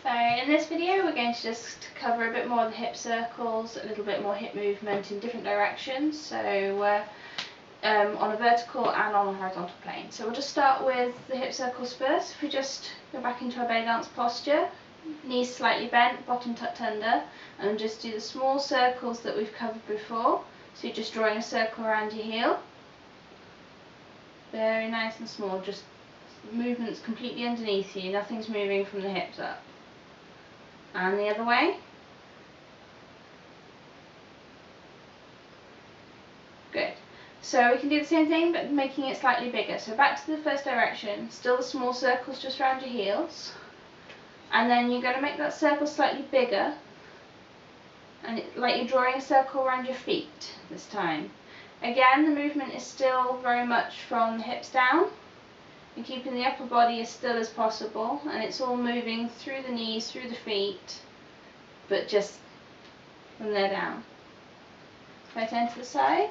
So in this video we're going to just cover a bit more of the hip circles, a little bit more hip movement in different directions, so on a vertical and on a horizontal plane. So we'll just start with the hip circles first. If we just go back into our belly dance posture, knees slightly bent, bottom tucked under, and just do the small circles that we've covered before. So you're just drawing a circle around your heel. Very nice and small, just movements completely underneath you, nothing's moving from the hips up. And the other way. Good. So we can do the same thing but making it slightly bigger. So back to the first direction, still the small circles just around your heels. And then you're going to make that circle slightly bigger, and like you're drawing a circle around your feet this time. Again, the movement is still very much from the hips down. You're keeping the upper body as still as possible, and it's all moving through the knees, through the feet, but just from there down. Right hand to the side.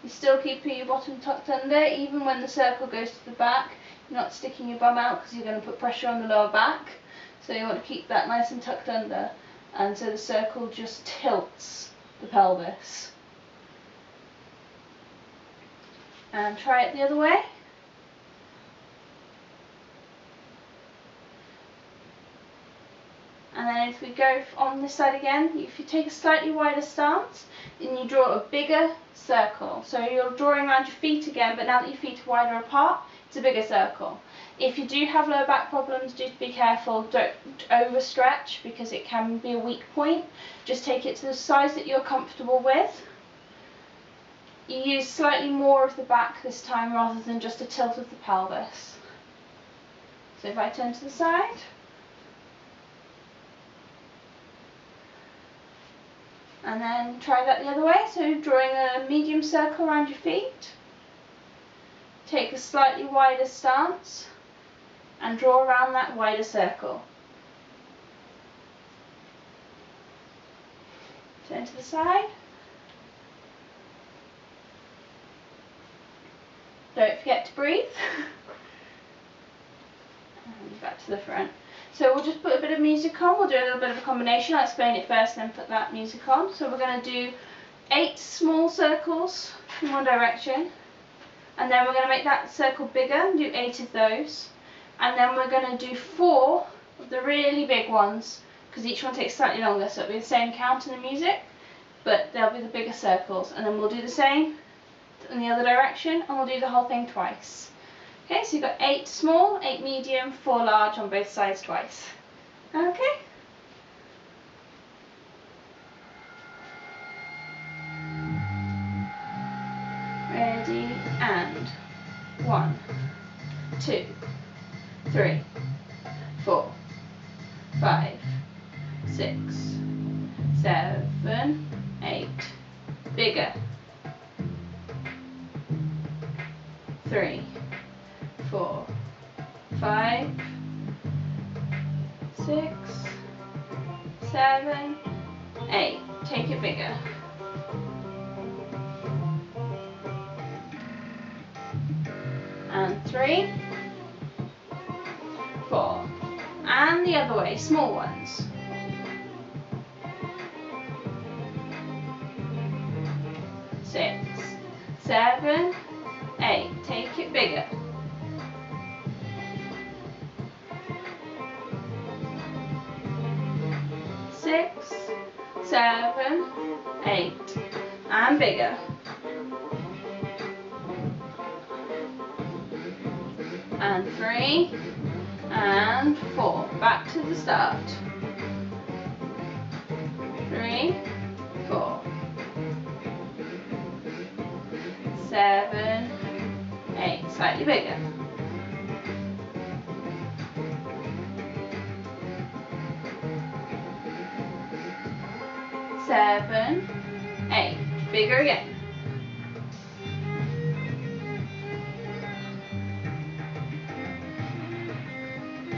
You're still keeping your bottom tucked under, even when the circle goes to the back. You're not sticking your bum out because you're going to put pressure on the lower back. So you want to keep that nice and tucked under, and so the circle just tilts the pelvis. And try it the other way. And then if we go on this side again, if you take a slightly wider stance, then you draw a bigger circle. So you're drawing around your feet again, but now that your feet are wider apart, it's a bigger circle. If you do have lower back problems, do be careful, don't overstretch because it can be a weak point. Just take it to the size that you're comfortable with. You use slightly more of the back this time rather than just a tilt of the pelvis. So if I turn to the side. And then try that the other way, so drawing a medium circle around your feet. Take a slightly wider stance and draw around that wider circle. Turn to the side. Don't forget to breathe. And back to the front. So we'll just put a bit of music on, we'll do a little bit of a combination. I'll explain it first and then put that music on. So we're going to do 8 small circles in one direction, and then we're going to make that circle bigger and do 8 of those, and then we're going to do 4 of the really big ones because each one takes slightly longer, so it'll be the same count in the music but they'll be the bigger circles, and then we'll do the same in the other direction and we'll do the whole thing twice. Okay, so you've got 8 small, 8 medium, 4 large on both sides twice. Okay. Ready, and 1, 2, 3, 4, 5, 6, 7, 8. Bigger. 3, 4, 5, 6, 7, 8. Take it bigger. And 3, 4. And the other way, small ones. 6, 7, 8. Take it bigger. 6, 7, 8, and bigger. And 3, and 4. Back to the start. 3, 4, 7, 8. Slightly bigger. 7, 8. Bigger again.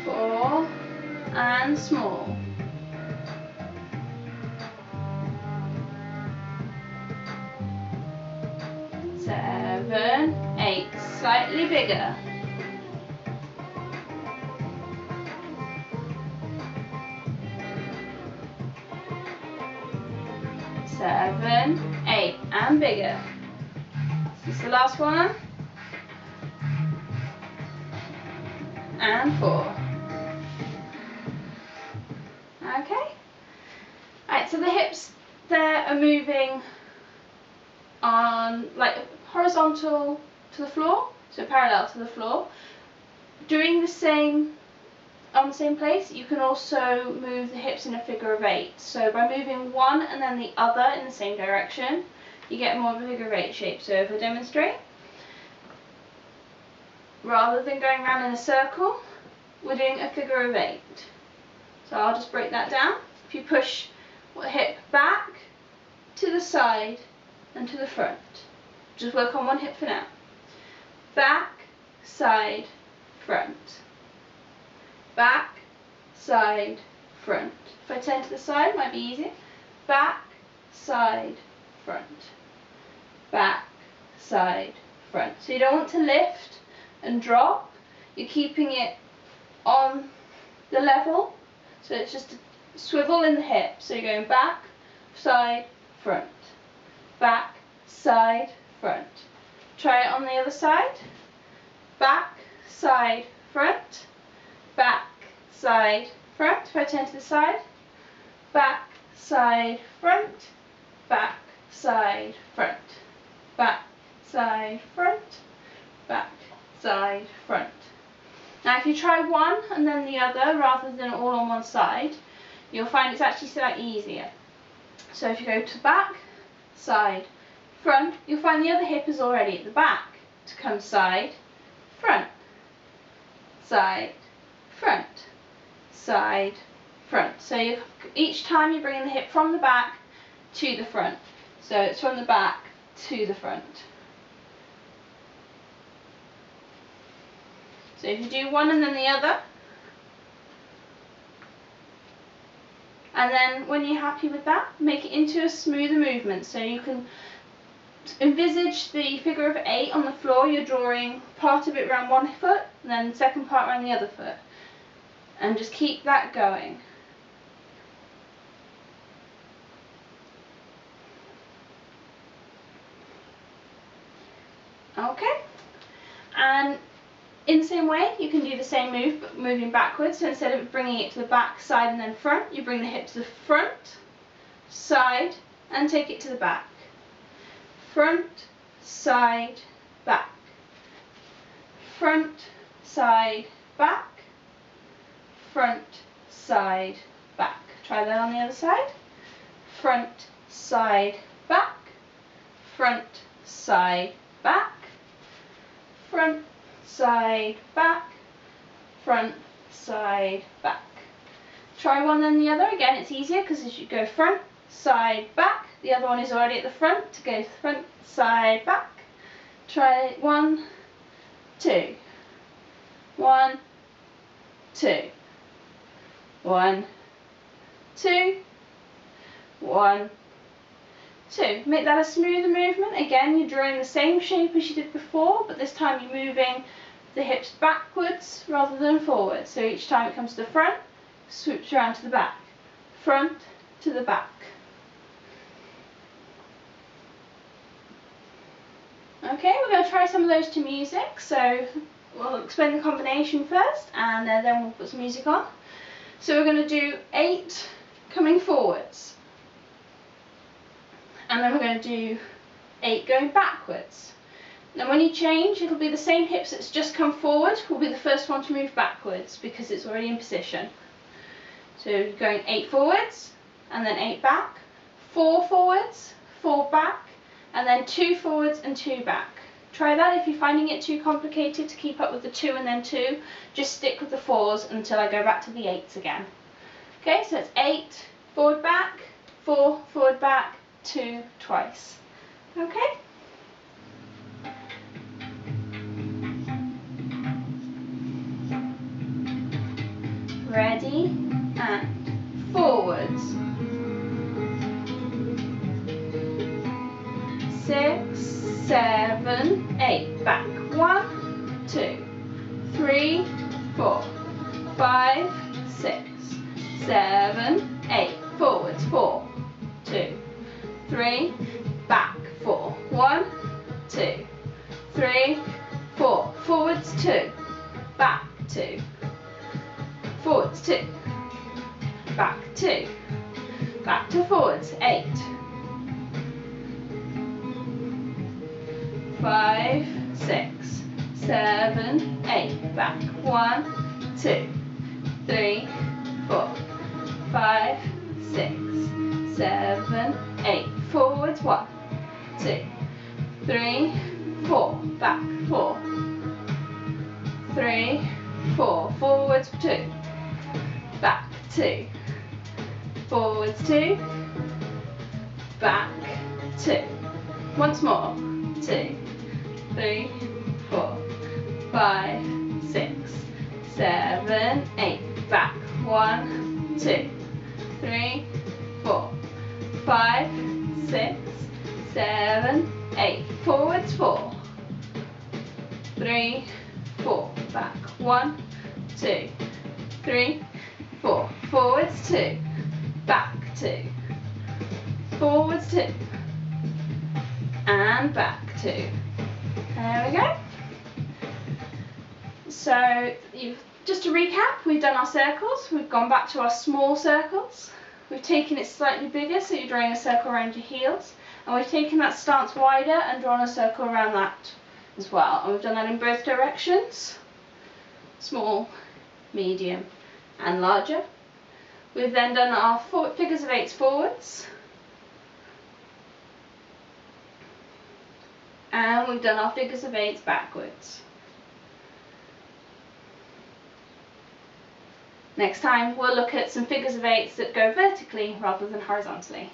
4, and small. 7, 8. Slightly bigger. 7, 8, and bigger. This is the last one. And 4. Okay. Alright, so the hips there are moving on like horizontal to the floor, so parallel to the floor. Doing the same on the same place, you can also move the hips in a figure of 8. So by moving one and then the other in the same direction, you get more of a figure of 8 shape. So if I demonstrate, rather than going around in a circle, we're doing a figure of 8. So I'll just break that down. If you push the hip back, to the side, and to the front. Just work on one hip for now. Back, side, front. Back, side, front. If I turn to the side, it might be easier. Back, side, front. Back, side, front. So you don't want to lift and drop. You're keeping it on the level. So it's just a swivel in the hip. So you're going back, side, front. Back, side, front. Try it on the other side. Back, side, front. Back, side, front. If I turn to the side. Back, side, front. Back, side, front. Back, side, front. Back, side, front. Now if you try one and then the other rather than all on one side, you'll find it's actually slightly easier. So if you go to back, side, front, you'll find the other hip is already at the back to come side, front, side, front, side, front. So each time you're bringing the hip from the back to the front. So it's from the back to the front. So if you do one and then the other, and then when you're happy with that, make it into a smoother movement. So you can envisage the figure of 8 on the floor. You're drawing part of it around one foot and then the second part around the other foot. And just keep that going. Okay. And in the same way, you can do the same move, but moving backwards. So instead of bringing it to the back, side, and then front, you bring the hip to the front, side, and take it to the back. Front, side, back. Front, side, back. Front, side, back. Try that on the other side. Front, side, back. Front, side, back. Front, side, back, front, side, back. Try one then the other. Again, it's easier because as you go front, side, back, the other one is already at the front to go front, side, back. Try 1, 2. 1, 2. 1, 2. 1, 2. Make that a smoother movement. Again, you're drawing the same shape as you did before, but this time you're moving the hips backwards rather than forwards. So each time it comes to the front, swoops around to the back. Front to the back. Okay, we're going to try some of those to music. So we'll explain the combination first and then we'll put some music on. So we're going to do 8 coming forwards. And then we're going to do 8 going backwards. Then when you change, it'll be the same hips that's just come forward will be the first one to move backwards because it's already in position. So you're going 8 forwards and then 8 back, 4 forwards, 4 back, and then 2 forwards and 2 back. Try that. If you're finding it too complicated to keep up with the 2 and then 2, just stick with the 4s until I go back to the 8s again. Okay, so it's 8 forward back, 4 forward back, 2 twice. Okay? Ready and forwards. 6, 7, 8. Back. 1, 2, 3, 4, 5, 6, 7, 8. Forwards. 4, 2, 2, forwards 2, back 2, back to forwards 8, 5, 6, 7, 8, back 1, 2, 3, 4, 5, 6, 7, 8, forwards 1, 2, 3, 4, back 4, 3, 4, forwards 2, back 2, forwards 2, back 2, once more, 2, 3, 4, 5, 6, 7, 8, back 1, 2, 3, 4, 5, 6, 7, 8, forwards 4, 3, 4, back 1, 2, 3, 4, forwards 2, back 2, forwards 2, and back 2. There we go. So just to recap, we've done our circles, we've gone back to our small circles, we've taken it slightly bigger so you're drawing a circle around your heels, and we've taken that stance wider and drawn a circle around that as well, and we've done that in both directions, small, medium and larger. We've then done our figures of 8s forwards, and we've done our figures of 8s backwards. Next time we'll look at some figures of 8s that go vertically rather than horizontally.